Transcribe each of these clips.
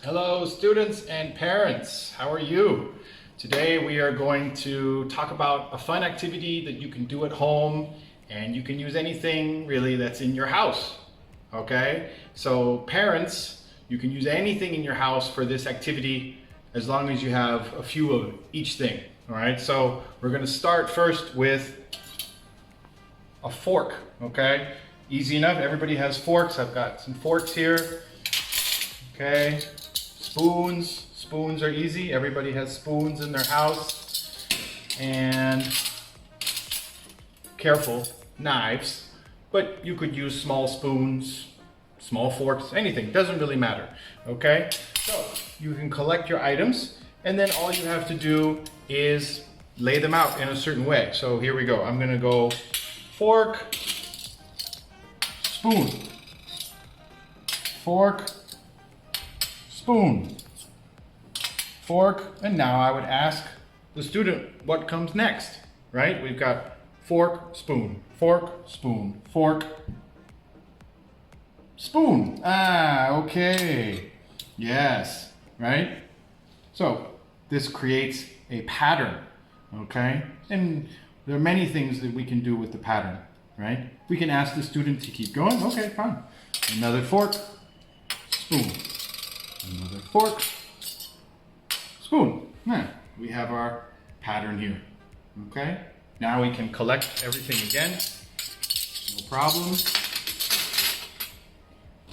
Hello students and parents, how are you? Today we are going to talk about a fun activity that you can do at home, and you can use anything really that's in your house. Okay, so parents, you can use anything in your house for this activity as long as you have a few of each thing. All right, so we're going to start first with a fork. Okay, easy enough, everybody has forks. I've got some forks here. Okay, spoons are easy. Everybody has spoons in their house. And careful, knives, but you could use small spoons, small forks, anything, doesn't really matter. Okay, so you can collect your items, and then all you have to do is lay them out in a certain way. So here we go. I'm gonna go fork, spoon, fork, spoon, fork, and now I would ask the student what comes next, right? We've got fork, spoon, spoon, fork, spoon. Okay. Yes, right? So this creates a pattern, okay? And there are many things that we can do with the pattern, right? We can ask the student to keep going. Okay, fine. Another fork, spoon. Another fork, spoon. We have our pattern here. Okay, now we can collect everything again, no problem.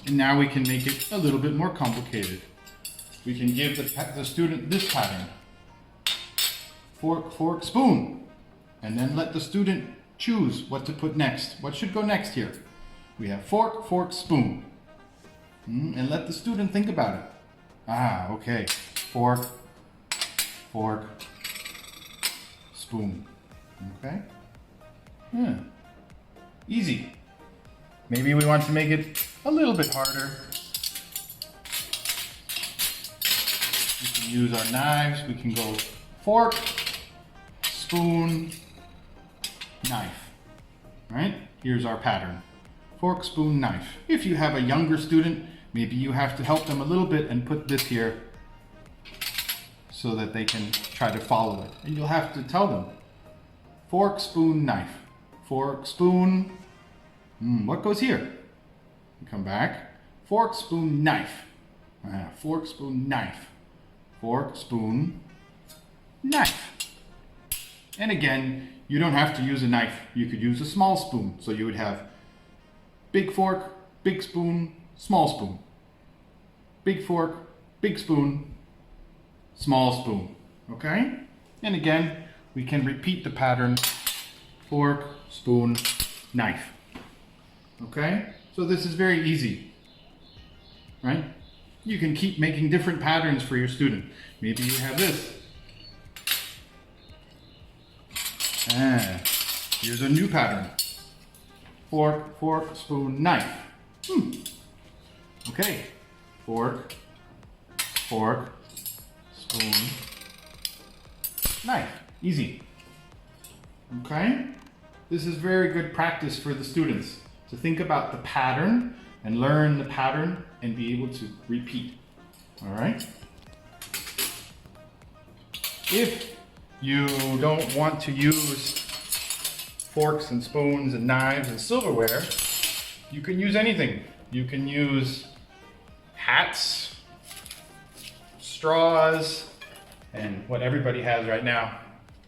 And now we can make it a little bit more complicated. We can give the student this pattern. Fork, fork, spoon. And then let the student choose what to put next. What should go next here? We have fork, fork, spoon. And let the student think about it. Okay. Fork, fork, spoon. Okay? Easy. Maybe we want to make it a little bit harder. We can use our knives. We can go fork, spoon, knife. Right? Here's our pattern. Fork, spoon, knife. If you have a younger student, maybe you have to help them a little bit and put this here so that they can try to follow it. And you'll have to tell them, fork, spoon, knife. Fork, spoon. What goes here? You come back. Fork, spoon, knife. Fork, spoon, knife. Fork, spoon, knife. And again, you don't have to use a knife. You could use a small spoon. So you would have big fork, big spoon, small spoon. Big fork, big spoon, small spoon. Okay? And again, we can repeat the pattern. Fork, spoon, knife. Okay? So this is very easy. Right? You can keep making different patterns for your student. Maybe you have this. Here's a new pattern. Fork, fork, spoon, knife. Okay. Fork, fork, spoon, knife. Easy. Okay? This is very good practice for the students to think about the pattern and learn the pattern and be able to repeat. All right? If you don't want to use forks and spoons and knives and silverware, you can use anything. You can use hats, straws, and what everybody has right now,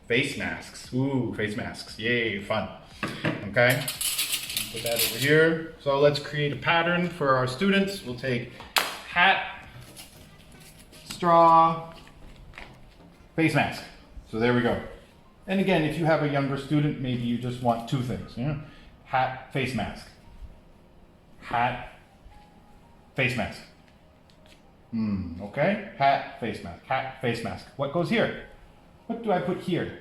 face masks. Ooh, face masks. Yay, fun. Okay, put that over here. So let's create a pattern for our students. We'll take hat, straw, face mask. So there we go. And again, if you have a younger student, maybe you just want two things. Hat, face mask. Hat, face mask. Okay, hat, face mask, hat, face mask. What goes here? What do I put here?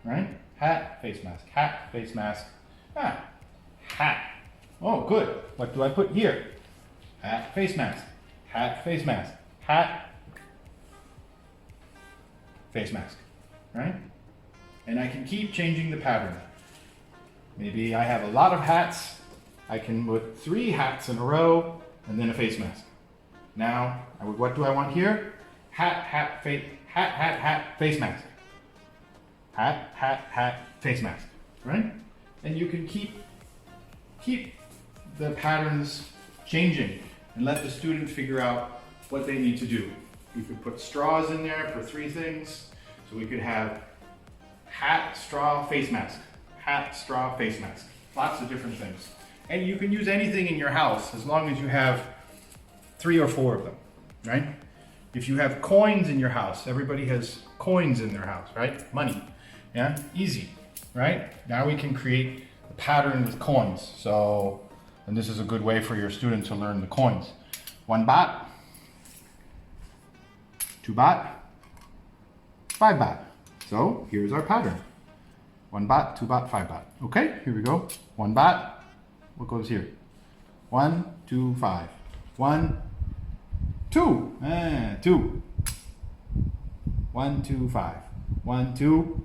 Right? Hat, face mask, hat, face mask. Hat. Oh, good. What do I put here? Hat, face mask, hat, face mask, hat, face mask. Right? And I can keep changing the pattern. Maybe I have a lot of hats. I can put 3 hats in a row and then a face mask. Now, what do I want here? Hat, face mask. Hat, face mask, right? And you can keep the patterns changing and let the student figure out what they need to do. You could put straws in there for 3 things. So we could have hat, straw, face mask. Hat, straw, face mask. Lots of different things. And you can use anything in your house as long as you have 3 or 4 of them, right? If you have coins in your house, everybody has coins in their house, right? Money, yeah, easy, right? Now we can create a pattern with coins. So, and this is a good way for your student to learn the coins. 1 baht, 2 baht, 5 baht. So here's our pattern. 1 baht, 2 baht, 5 baht. Okay, here we go. 1 baht, what goes here? 1, 2, 5. 1, 2, 2. 1, 2, 5. 1, 2,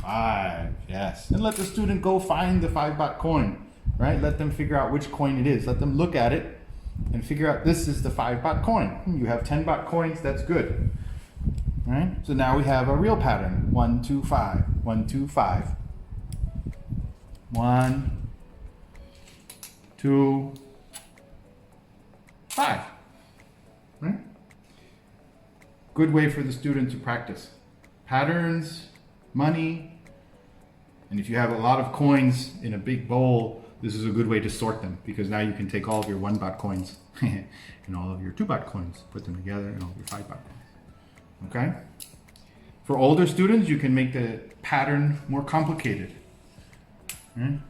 5. Yes. And let the student go find the 5 baht coin, right? Let them figure out which coin it is. Let them look at it and figure out this is the 5 baht coin. You have 10 baht coins, that's good. Right? So now we have a real pattern. 1, 2, 5. 1, 2, 5. 1, 2, 5. Right? Good way for the student to practice. Patterns, money, and if you have a lot of coins in a big bowl, this is a good way to sort them, because now you can take all of your 1 baht coins and all of your 2 baht coins, put them together, and all of your 5 baht coins. Okay? For older students, you can make the pattern more complicated. And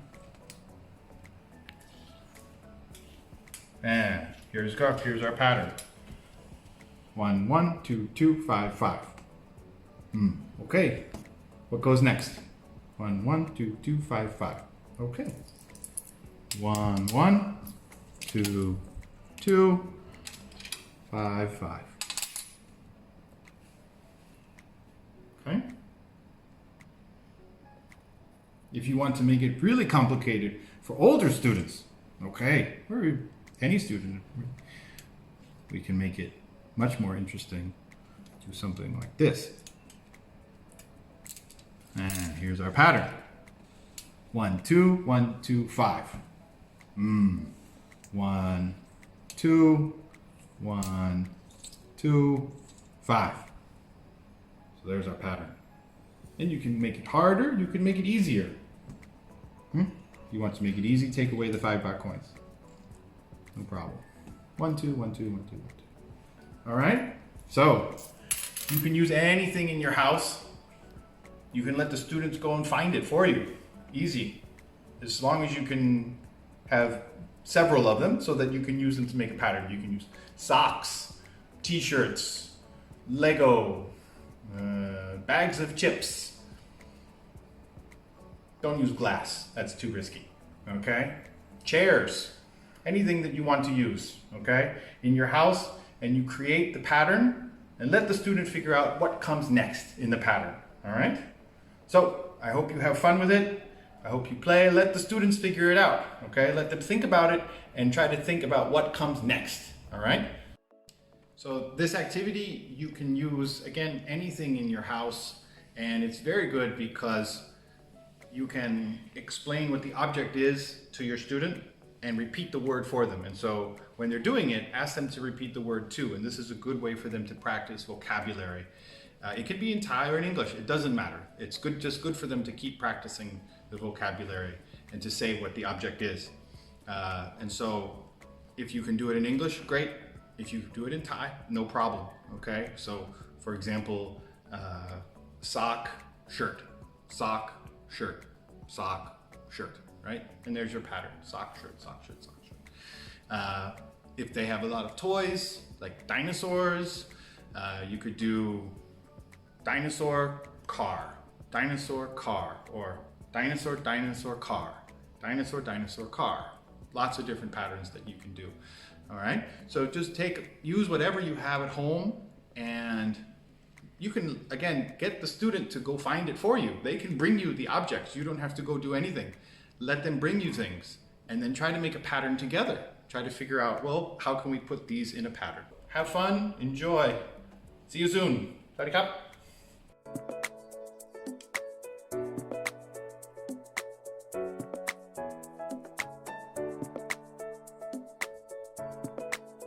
here's our pattern. 1, 1, 2, 2, 5, 5. Okay. What goes next? 1, 1, 2, 2, 5, 5. Okay. 1, 1, 2, 2, 5, 5. Okay. If you want to make it really complicated for older students, okay, or any student, we can make it much more interesting. Do something like this. And here's our pattern. 1, 2, 1, 2, 5. 1, 2, 1, 2, 5. So there's our pattern. And you can make it harder, you can make it easier. You want to make it easy, take away the 5 baht coins. No problem. 1, 2, 1, 2, 1, 2, 1, 2. All right? So, you can use anything in your house. You can let the students go and find it for you. Easy. As long as you can have several of them so that you can use them to make a pattern. You can use socks, t-shirts, Lego, bags of chips. Don't use glass, that's too risky, okay? Chairs, anything that you want to use, okay? In your house, and you create the pattern and let the student figure out what comes next in the pattern, all right? So, I hope you have fun with it. I hope you play. Let the students figure it out, okay? Let them think about it and try to think about what comes next, all right? So this activity, you can use, again, anything in your house, and it's very good because you can explain what the object is to your student and repeat the word for them. And so when they're doing it, ask them to repeat the word too, and this is a good way for them to practice vocabulary. It could be in Thai or in English, it doesn't matter. It's good, just good for them to keep practicing the vocabulary and to say what the object is. And so if you can do it in English, great. If you do it in Thai, no problem, okay? So for example, sock, shirt, sock, shirt, sock, shirt, right? And there's your pattern, sock, shirt, sock, shirt, sock, shirt. If they have a lot of toys, like dinosaurs, you could do dinosaur, car, or dinosaur, dinosaur, car, dinosaur, dinosaur, car. Lots of different patterns that you can do. All right, so just use whatever you have at home, and you can, again, get the student to go find it for you. They can bring you the objects. You don't have to go do anything. Let them bring you things, and then try to make a pattern together. try to figure out, well, how can we put these in a pattern? Have fun, enjoy. See you soon. Sawasdee krap.